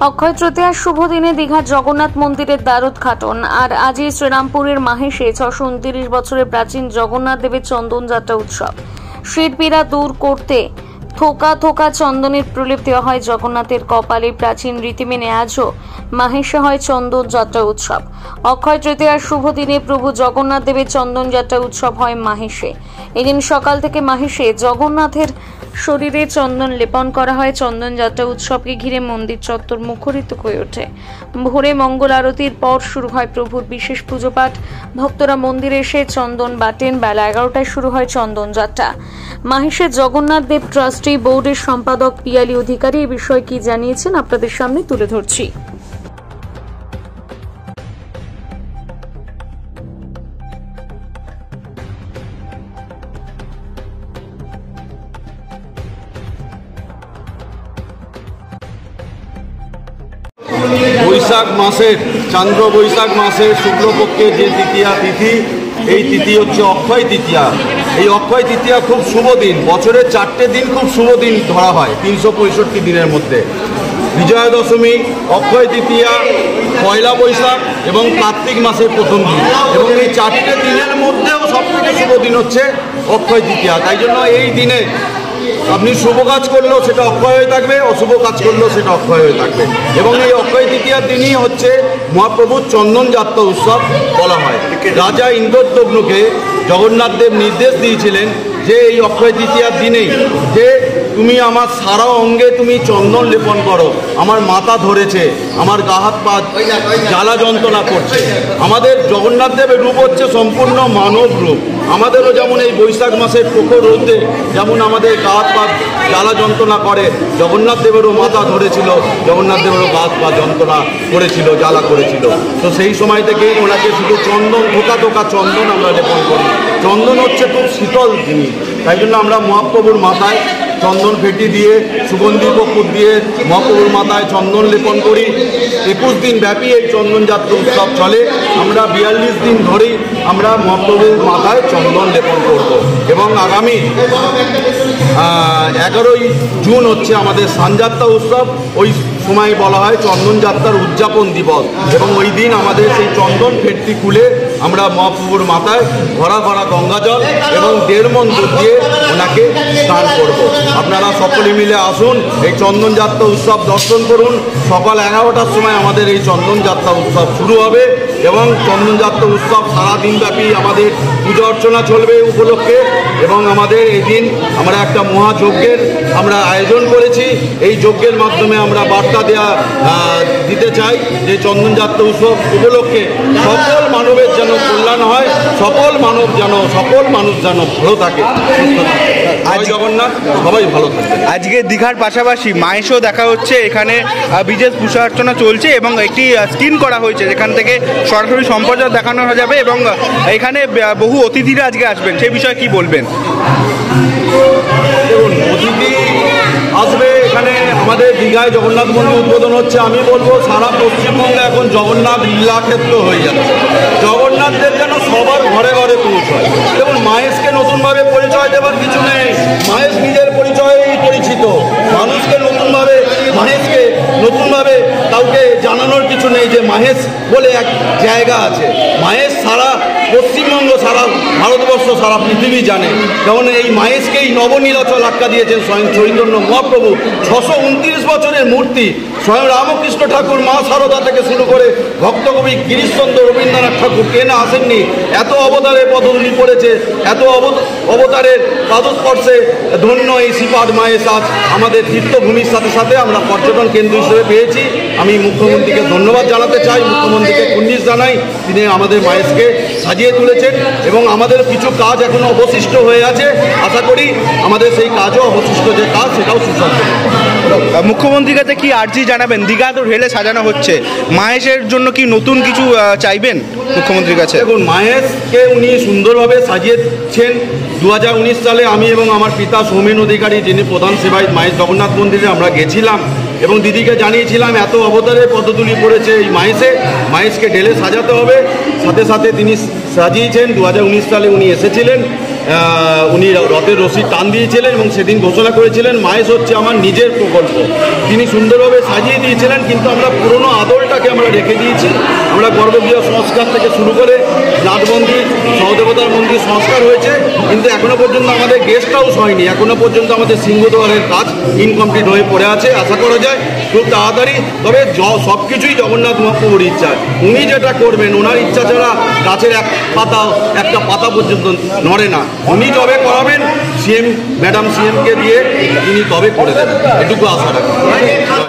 অক্ষয় তৃতীয়ার শুভ দিনে দীঘার জগন্নাথ মন্দিরের দ্বার উদ্ঘাটন। আর আজই শ্রীরামপুরের মাহেশে 629 বছরের প্রাচীন জগন্নাথ দেবের চন্দন যাত্রা উৎসব। শীতপীড়া দূর করতে থোকা থোকা চন্দনের প্রলেপ দেওয়া হয় জগন্নাথের কপালে। প্রাচীন রীতি মেনে আজও মাহেশে হয় চন্দন যাত্রা উৎসব। অক্ষয় তৃতীয়ার শুভ দিনে প্রভু জগন্নাথ দেবের চন্দন যাত্রা উৎসব হয় মাহেশে। এদিন সকাল থেকে মাহেশে জগন্নাথের শরীরে চন্দন লেপন করা হয়। চন্দন যাত্রা উৎসবকে ঘিরে মন্দির চত্বর মুখরিত হয়ে ওঠে। ভোরে মঙ্গল আরতির পর শুরু হয় প্রভুর বিশেষ পুজো পাঠ। ভক্তরা মন্দিরে এসে চন্দন বাটেন। বেলা 11টায় শুরু হয় চন্দন যাত্রা। মাহেশে জগন্নাথ দেব ট্রাস্টি বোর্ডের সম্পাদক পিয়ালি অধিকারী এই বিষয়ে কি জানিয়েছেন আপনাদের সামনে তুলে ধরছি। বৈশাখ মাসের চান্দ্র বৈশাখ মাসের শুক্লপক্ষের যে তৃতীয়া তিথি, এই তিথি হচ্ছে অক্ষয় তৃতীয়া। এই অক্ষয় তৃতীয়া খুব শুভ দিন। বছরের 4টে দিন খুব শুভ দিন ধরা হয় 365 দিনের মধ্যে। বিজয়া দশমী, অক্ষয় তৃতীয়া, পয়লা বৈশাখ এবং কার্তিক মাসের প্রথম দিন। এবং এই 4টে দিনের মধ্যেও সবথেকে শুভ দিন হচ্ছে অক্ষয় তৃতীয়া। তাই জন্য এই দিনে আপনি শুভ কাজ করলেও সেটা অক্ষয় হয়ে থাকবে, অশুভ কাজ করলেও সেটা অক্ষয় হয়ে থাকবে। এবং এই অক্ষয় তৃতীয়ার দিনই হচ্ছে মহাপ্রভুর চন্দন যাত্রা উৎসব বলা হয়। রাজা ইন্দ্রদ্যম্নকে জগন্নাথ দেব নির্দেশ দিয়েছিলেন যে এই অক্ষয় তৃতীয়ার দিনেই যে তুমি আমার সারা অঙ্গে তুমি চন্দন লেপন করো। আমার মাথা ধরেছে, আমার গা হাত পা জ্বালা যন্ত্রণা করছে। আমাদের জগন্নাথ দেবের রূপ হচ্ছে সম্পূর্ণ মানব রূপ। আমাদেরও যেমন এই বৈশাখ মাসের প্রখর রোদে যেমন আমাদের গা হাত পা জ্বালা যন্ত্রণা করে, জগন্নাথ দেবেরও মাথা ধরেছিল, জগন্নাথ দেবেরও গা হাত পা যন্ত্রণা করেছিল, জ্বালা করেছিল। তো সেই সময় থেকেই ওনাকে শুধু চন্দন, থোকা থোকা চন্দন আমরা লেপন করি। চন্দন হচ্ছে খুব শীতল জিনিস, তাই জন্য আমরা মহাপ্রভুর মাথায় চন্দন ফেটি দিয়ে, সুগন্ধি কর্পূর দিয়ে মহাপ্রভুর মাথায় চন্দন লেপন করি। 21 দিন ব্যাপী এই চন্দন যাত্রা উৎসব চলে। আমরা 42 দিন ধরেই আমরা মহাপ্রভুর মাথায় চন্দন লেপন করব। এবং আগামী 11ই জুন হচ্ছে আমাদের স্নানযাত্রা উৎসব। ওই সময় বলা হয় চন্দন যাত্রার উদযাপন দিবস। এবং ওই দিন আমাদের সেই চন্দন ফেটটি খুলে আমরা মহাপ্রভুর মাথায় ভরা ভরা গঙ্গা জল এবং 1.5 মণ দুধ দিয়ে ওনাকে স্নান করব। আপনারা সকলে মিলে আসুন, এই চন্দন যাত্রা উৎসব দর্শন করুন। সকাল 11টার সময় আমাদের এই চন্দন যাত্রা উৎসব শুরু হবে এবং চন্দন যাত্রা উৎসব সারাদিন ব্যাপী আমাদের পূজা অর্চনা চলবে উপলক্ষে। এবং আমাদের এই দিন আমরা একটা মহাযজ্ঞের আমরা আয়োজন করেছি। এই যজ্ঞের মাধ্যমে আমরা বার্তা দিতে চাই যে চন্দন যাত্রা উৎসব উপলক্ষে সকল মানবের যেন কল্যাণ হয়, সকল মানুষ যেন ভালো থাকে, সুস্থ থাকে। জগন্নাথ সবাই ভালো থাকে। আজকে দীঘার পাশাপাশি মাহেশেও দেখা হচ্ছে, এখানে বিশেষ পূজা অর্চনা চলছে এবং একটি স্ক্রিন করা হয়েছে যেখান থেকে সরাসরি সম্প্রচার দেখানো যাবে এবং এখানে বহু অতিথিরা আজকে আসবেন, সেই বিষয়ে কি বলবেন? দেখুন, অতিথি আসবে এখানে। আমাদের দীঘায় জগন্নাথ মন্দির উদ্বোধন হচ্ছে। আমি বলবো সারা পশ্চিমবঙ্গে এখন জগন্নাথ লীলাক্ষেত্র হয়ে যাচ্ছে। জগন্নাথদের যেন সবার ঘরে ঘরে পৌঁছয়। দেখুন, মাহেশকে নতুনভাবে পরিচয় দেওয়ার কিছু নেই। মাহেশ নিজের পরিচয়েই পরিচিত। মানুষকে মাহেশকে নতুনভাবে কাউকে জানানোর কিছু নেই যে মাহেশ বলে এক জায়গা আছে। মাহেশ সারা পশ্চিমবঙ্গ, সারা ভারতবর্ষ, সারা পৃথিবী জানে। যেমন এই মাহেশকেই নবনীলাচল আখ্যা দিয়েছেন স্বয়ং চৈতন্য মহাপ্রভু। 629 বছরের মূর্তি। স্বয়ং রামকৃষ্ণ ঠাকুর, মা সারদা থেকে শুরু করে ভক্তকবি গিরিশচন্দ্র, রবীন্দ্রনাথ ঠাকুর কে না আসেননি? এত অবতারের পদধূলি পড়েছে, এত অবতারের পাদস্পর্শে ধন্য এই শ্রীপাদ মাহেশ আজ আমাদের তীর্থভূমির সাথে সাথে আমরা পর্যটন কেন্দ্র হিসেবে পেয়েছি। আমি মুখ্যমন্ত্রীকে ধন্যবাদ জানাতে চাই, মুখ্যমন্ত্রীকে কুর্নিশ জানাই। তিনি আমাদের মাহেশকে সাজিয়ে তুলেছেন এবং আমাদের কিছু কাজ এখনো অবশিষ্ট হয়ে আছে। আশা করি আমাদের সেই কাজও অবশিষ্ট যে কাজ সেটাও সুসম্পন্ন। মুখ্যমন্ত্রীর কাছে কি আর্জি জানাবেন? দীঘা তো রেলে সাজানো হচ্ছে, মাহেশের জন্য কি নতুন কিছু চাইবেন মুখ্যমন্ত্রীর কাছে? দেখুন, মাহেশকে উনি সুন্দরভাবে সাজিয়েছেন। 2019 সালে আমি এবং আমার পিতা সৌমেন অধিকারী, যিনি প্রধান সেবায়িত মাহেশ জগন্নাথ মন্দিরে আমরা গেছিলাম এবং দিদিকে জানিয়েছিলাম এত অবতারের পদধূলি পড়েছে এই মাহেশকে ঢেলে সাজাতে হবে। সাথে সাথে তিনি সাজিয়েছেন। 2019 সালে উনি এসেছিলেন উনি রথের রশি টান দিয়েছিলেন এবং সেদিন ঘোষণা করেছিলেন মাহেশ হচ্ছে আমার নিজের প্রকল্প। তিনি সুন্দরভাবে সাজিয়ে দিয়েছিলেন, কিন্তু আমরা পুরনো আদলটাকে আমরা রেখে দিয়েছি। আমরা গর্ভগৃহ সংস্কার থেকে শুরু করে নাট মন্দির, সহদেবতার মন্দির সংস্কার হয়েছে, কিন্তু এখনো পর্যন্ত আমাদের গেস্ট হাউস হয়নি। এখনো পর্যন্ত আমাদের সিংহদ্বারের কাজ ইনকমপ্লিট হয়ে পড়ে আছে। আশা করা যায় খুব তাড়াতাড়ি। তবে সব কিছুই জগন্নাথ মহাপ্রভুর ইচ্ছা। উনি যেটা করবেন, ওনার ইচ্ছা ছাড়া গাছের একটা পাতা পর্যন্ত নড়ে না। উনি তবে করাবেন, ম্যাডাম সিএমকে দিয়ে তিনি তবে করে দেবেন, এটুকু আশা রাখি।